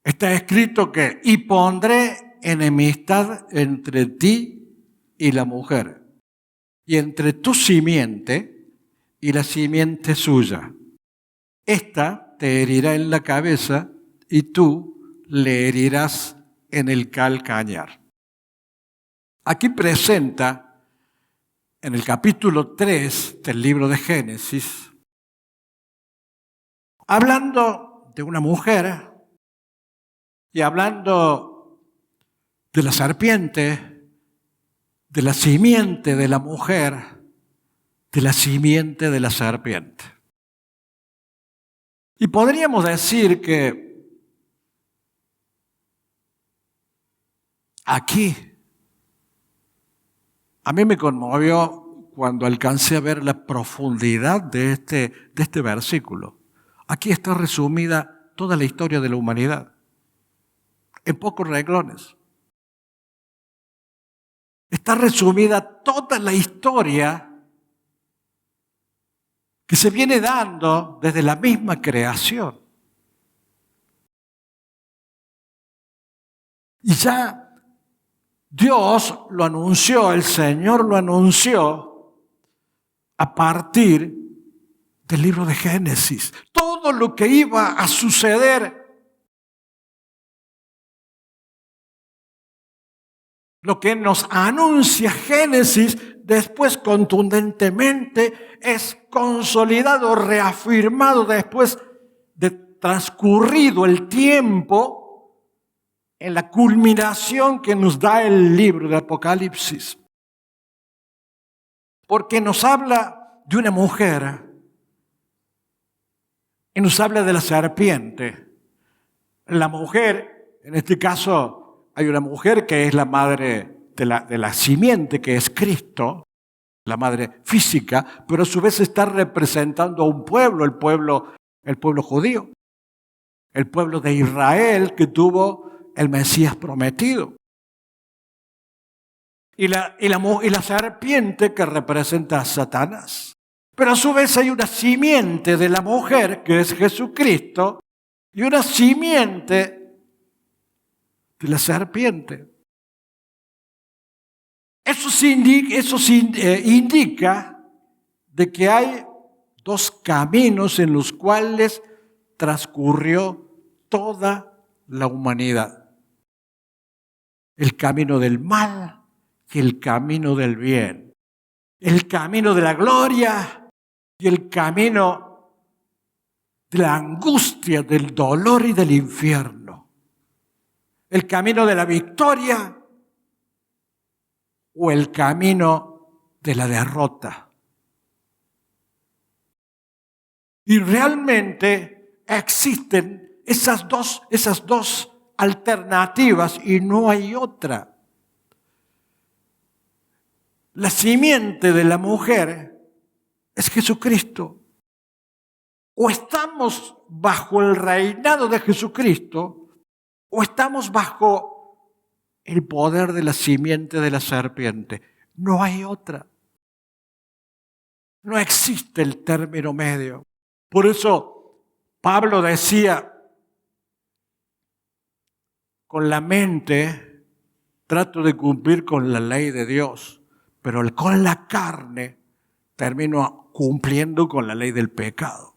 Está escrito que, y pondré enemistad entre ti y la mujer, y entre tu simiente y la simiente suya. Esta te herirá en la cabeza y tú le herirás en el calcañar. Aquí presenta, en el capítulo 3 del libro de Génesis, hablando de una mujer y hablando de la serpiente, de la simiente de la mujer, de la simiente de la serpiente. Y podríamos decir que aquí a mí me conmovió cuando alcancé a ver la profundidad de este versículo. Aquí está resumida toda la historia de la humanidad, en pocos renglones. Está resumida toda la historia que se viene dando desde la misma creación. Y ya Dios lo anunció, el Señor lo anunció a partir del libro de Génesis. Todo lo que iba a suceder, lo que nos anuncia Génesis, después contundentemente es consolidado, reafirmado después de transcurrido el tiempo en la culminación que nos da el libro de Apocalipsis. Porque nos habla de una mujer y nos habla de la serpiente. La mujer, en este caso, hay una mujer que es la madre de la simiente, que es Cristo, la madre física, pero a su vez está representando a un pueblo, el pueblo judío, el pueblo de Israel que tuvo el Mesías prometido. Y la serpiente que representa a Satanás. Pero a su vez hay una simiente de la mujer que es Jesucristo y una simiente de la serpiente. Eso indica de que hay dos caminos en los cuales transcurrió toda la humanidad. El camino del mal y el camino del bien. El camino de la gloria y el camino de la angustia, del dolor y del infierno. El camino de la victoria o el camino de la derrota. Y realmente existen esas dos alternativas y no hay otra. La simiente de la mujer es Jesucristo. O estamos bajo el reinado de Jesucristo o estamos bajo el poder de la simiente de la serpiente. No hay otra. No existe el término medio. Por eso Pablo decía, con la mente trato de cumplir con la ley de Dios, pero con la carne termino cumpliendo con la ley del pecado.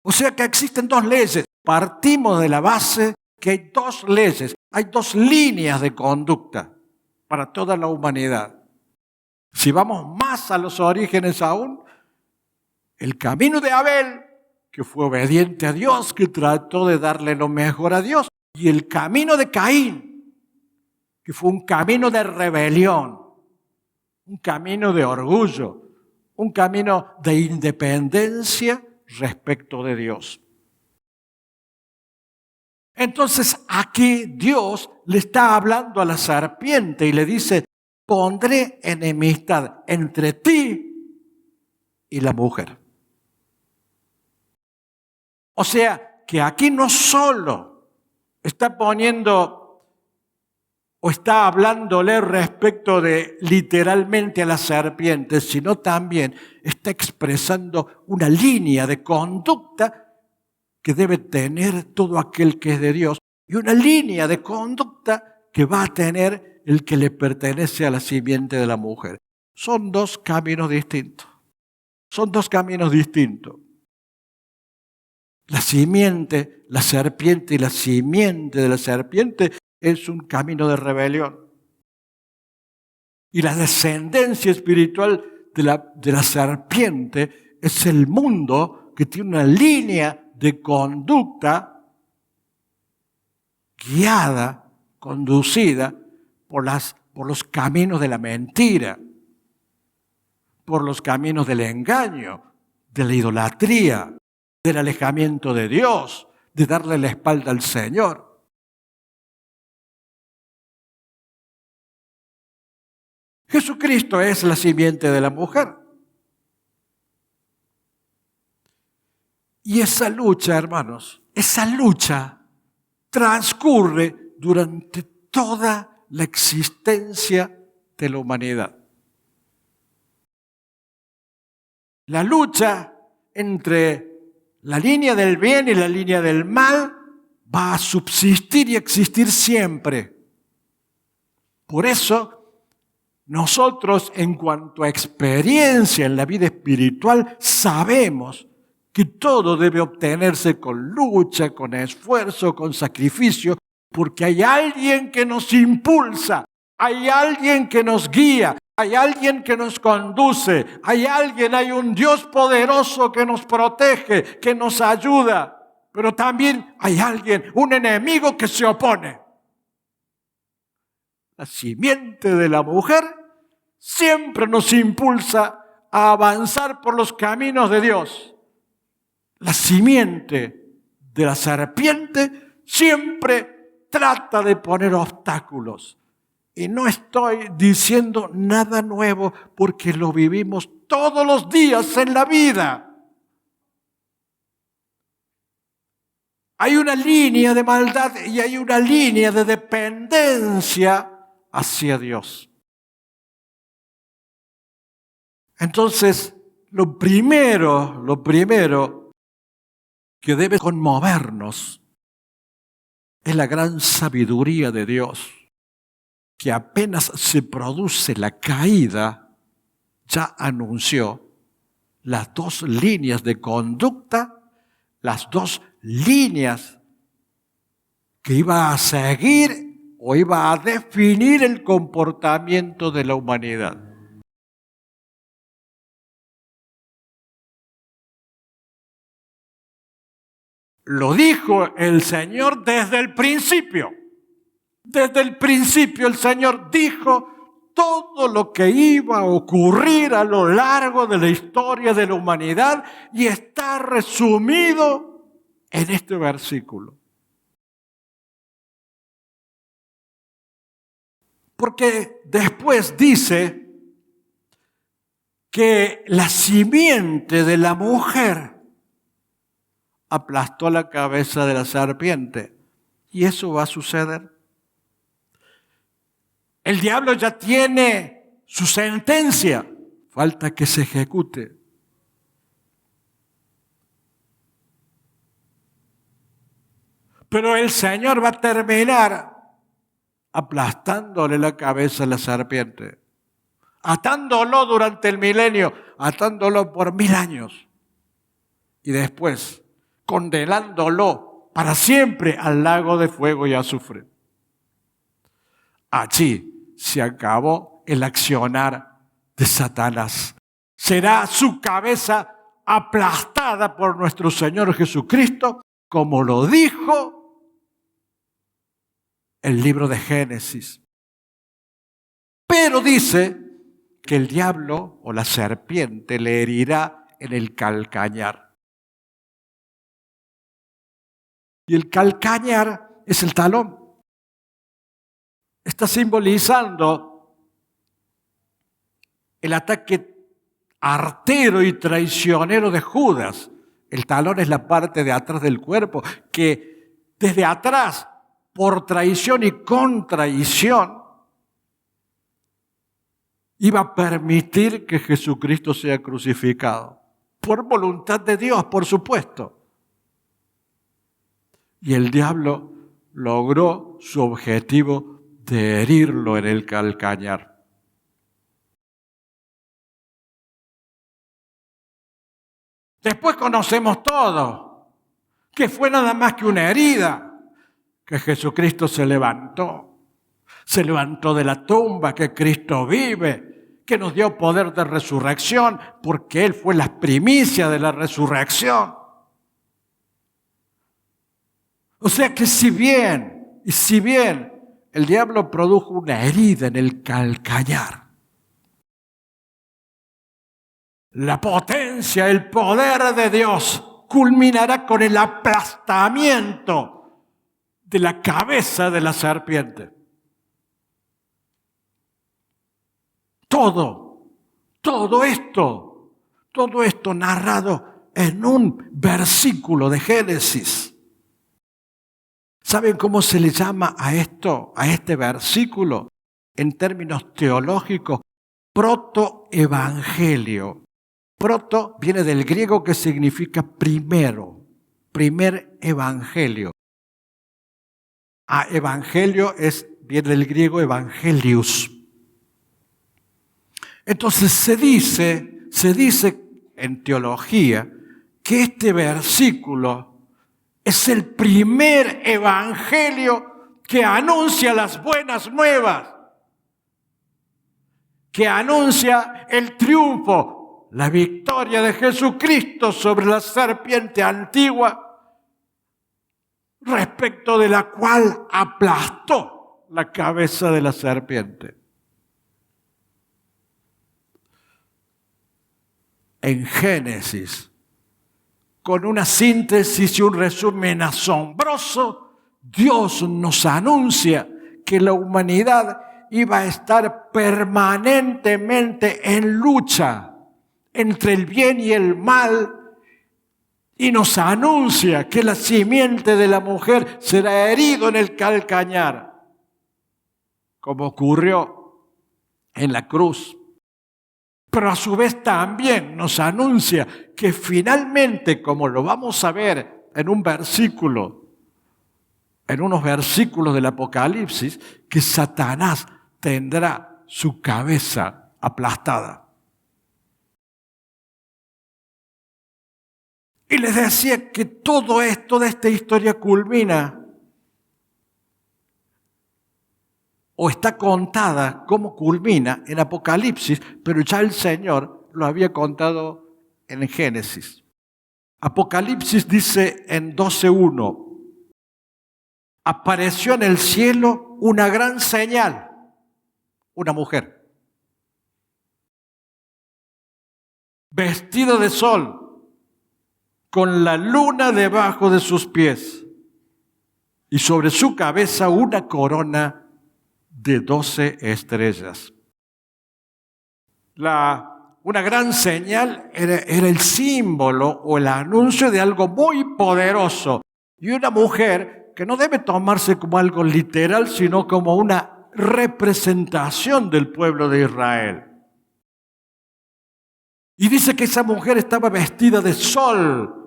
O sea que existen dos leyes. Partimos de la base que hay dos leyes, hay dos líneas de conducta para toda la humanidad. Si vamos más a los orígenes aún, el camino de Abel, que fue obediente a Dios, que trató de darle lo mejor a Dios, y el camino de Caín, que fue un camino de rebelión, un camino de orgullo, un camino de independencia respecto de Dios. Entonces aquí Dios le está hablando a la serpiente y le dice, pondré enemistad entre ti y la mujer. O sea, que aquí no solo está poniendo o está hablándole respecto de literalmente a la serpiente, sino también está expresando una línea de conducta que debe tener todo aquel que es de Dios y una línea de conducta que va a tener el que le pertenece a la simiente de la mujer. Son dos caminos distintos. Son dos caminos distintos. La simiente, la serpiente y la simiente de la serpiente es un camino de rebelión. Y la descendencia espiritual de la serpiente es el mundo que tiene una línea de conducta guiada, conducida por los caminos de la mentira, por los caminos del engaño, de la idolatría, del alejamiento de Dios, de darle la espalda al Señor. Jesucristo es la simiente de la mujer. Y esa lucha, hermanos, esa lucha transcurre durante toda la existencia de la humanidad. La lucha entre la línea del bien y la línea del mal va a subsistir y existir siempre. Por eso, nosotros, en cuanto a experiencia en la vida espiritual, sabemos que todo debe obtenerse con lucha, con esfuerzo, con sacrificio, porque hay alguien que nos impulsa, hay alguien que nos guía, hay alguien que nos conduce, hay un Dios poderoso que nos protege, que nos ayuda, pero también hay alguien, un enemigo que se opone. La simiente de la mujer siempre nos impulsa a avanzar por los caminos de Dios. La simiente de la serpiente siempre trata de poner obstáculos. Y no estoy diciendo nada nuevo porque lo vivimos todos los días en la vida. Hay una línea de maldad y hay una línea de dependencia hacia Dios. Entonces, lo primero que debe conmovernos es la gran sabiduría de Dios, que apenas se produce la caída, ya anunció las dos líneas de conducta, las dos líneas que iba a seguir o iba a definir el comportamiento de la humanidad. Lo dijo el Señor desde el principio. Desde el principio el Señor dijo todo lo que iba a ocurrir a lo largo de la historia de la humanidad y está resumido en este versículo. Porque después dice que la simiente de la mujer aplastó la cabeza de la serpiente. Y eso va a suceder. El diablo ya tiene su sentencia. Falta que se ejecute. Pero el Señor va a terminar aplastándole la cabeza a la serpiente. Atándolo durante el milenio. Atándolo por 1000 años. Y después condenándolo para siempre al lago de fuego y azufre. Allí se acabó el accionar de Satanás. Será su cabeza aplastada por nuestro Señor Jesucristo, como lo dijo el libro de Génesis. Pero dice que el diablo o la serpiente le herirá en el calcañar. Y el calcañar es el talón. Está simbolizando el ataque artero y traicionero de Judas. El talón es la parte de atrás del cuerpo que desde atrás, por traición y con traición, iba a permitir que Jesucristo sea crucificado. Por voluntad de Dios, por supuesto. Y el diablo logró su objetivo de herirlo en el calcañar. Después conocemos todo, que fue nada más que una herida, que Jesucristo se levantó de la tumba, que Cristo vive, que nos dio poder de resurrección, porque Él fue la primicia de la resurrección. O sea que si bien el diablo produjo una herida en el calcañar, la potencia, el poder de Dios culminará con el aplastamiento de la cabeza de la serpiente. Todo esto narrado en un versículo de Génesis. ¿Saben cómo se le llama a este versículo? En términos teológicos, protoevangelio. Proto viene del griego que significa primero, primer evangelio. Evangelio viene del griego evangelius. Entonces se dice en teología que este versículo es el primer evangelio que anuncia las buenas nuevas, que anuncia el triunfo, la victoria de Jesucristo sobre la serpiente antigua, respecto de la cual aplastó la cabeza de la serpiente. En Génesis, con una síntesis y un resumen asombroso, Dios nos anuncia que la humanidad iba a estar permanentemente en lucha entre el bien y el mal, y nos anuncia que la simiente de la mujer será herido en el calcañar, como ocurrió en la cruz. Pero a su vez también nos anuncia que finalmente, como lo vamos a ver en unos versículos del Apocalipsis, que Satanás tendrá su cabeza aplastada. Y les decía que toda esta historia culmina o está contada como culmina en Apocalipsis, pero ya el Señor lo había contado en Génesis. Apocalipsis dice en 12:1, apareció en el cielo una gran señal, una mujer, vestida de sol, con la luna debajo de sus pies, y sobre su cabeza una corona de 12 estrellas. Una gran señal era el símbolo o el anuncio de algo muy poderoso, y una mujer que no debe tomarse como algo literal, sino como una representación del pueblo de Israel. Y dice que esa mujer estaba vestida de sol,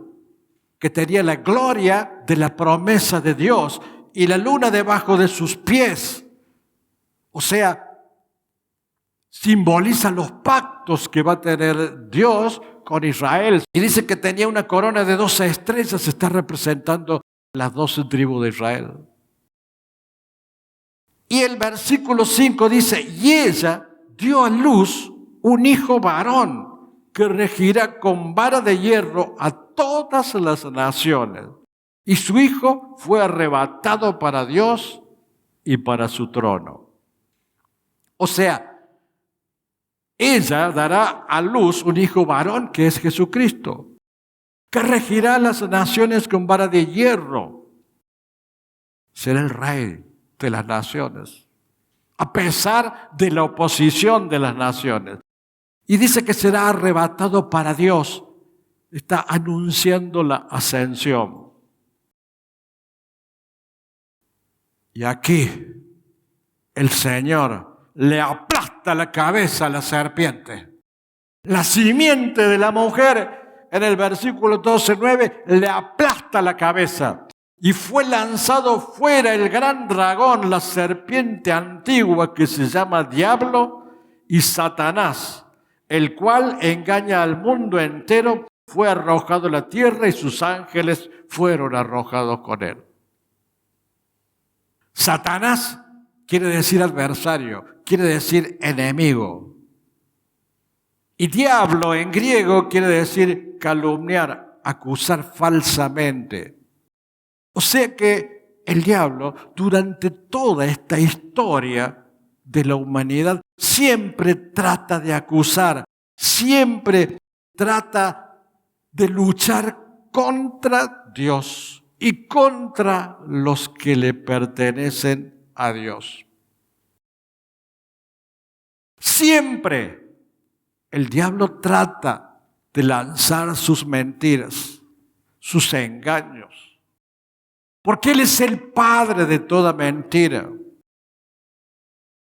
que tenía la gloria de la promesa de Dios, y la luna debajo de sus pies. O sea, simboliza los pactos que va a tener Dios con Israel. Y dice que tenía una corona de 12 estrellas, está representando las 12 tribus de Israel. Y el versículo 5 dice, y ella dio a luz un hijo varón que regirá con vara de hierro a todas las naciones. Y su hijo fue arrebatado para Dios y para su trono. O sea, ella dará a luz un hijo varón que es Jesucristo, que regirá las naciones con vara de hierro. Será el rey de las naciones, a pesar de la oposición de las naciones. Y dice que será arrebatado para Dios. Está anunciando la ascensión. Y aquí el Señor le aplasta la cabeza a la serpiente. La simiente de la mujer, en el versículo 12:9, le aplasta la cabeza. y fue lanzado fuera el gran dragón, la serpiente antigua que se llama Diablo y Satanás, el cual engaña al mundo entero. Fue arrojado a la tierra y sus ángeles fueron arrojados con él. Satanás quiere decir adversario, quiere decir enemigo. Y diablo en griego quiere decir calumniar, acusar falsamente. O sea que el diablo, durante toda esta historia de la humanidad, siempre trata de acusar, siempre trata de luchar contra Dios y contra los que le pertenecen a Dios. Siempre el diablo trata de lanzar sus mentiras, sus engaños, porque él es el padre de toda mentira.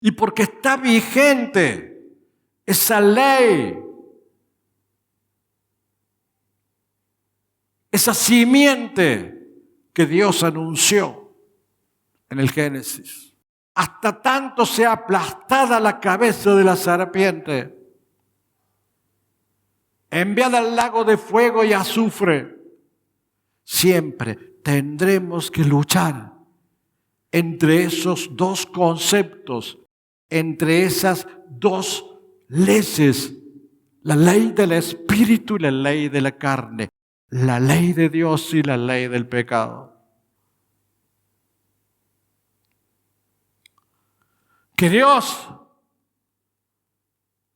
Y porque está vigente esa ley, esa simiente que Dios anunció en el Génesis. Hasta tanto sea aplastada la cabeza de la serpiente, enviada al lago de fuego y azufre. Siempre tendremos que luchar entre esos dos conceptos, entre esas dos leyes, la ley del espíritu y la ley de la carne, la ley de Dios y la ley del pecado. Que Dios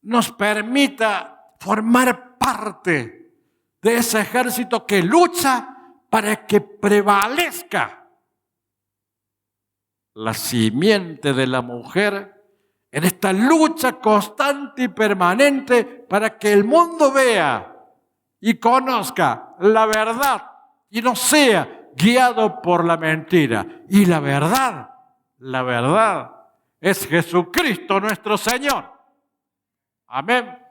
nos permita formar parte de ese ejército que lucha para que prevalezca la simiente de la mujer en esta lucha constante y permanente para que el mundo vea y conozca la verdad y no sea guiado por la mentira. Y la verdad es Jesucristo nuestro Señor. Amén.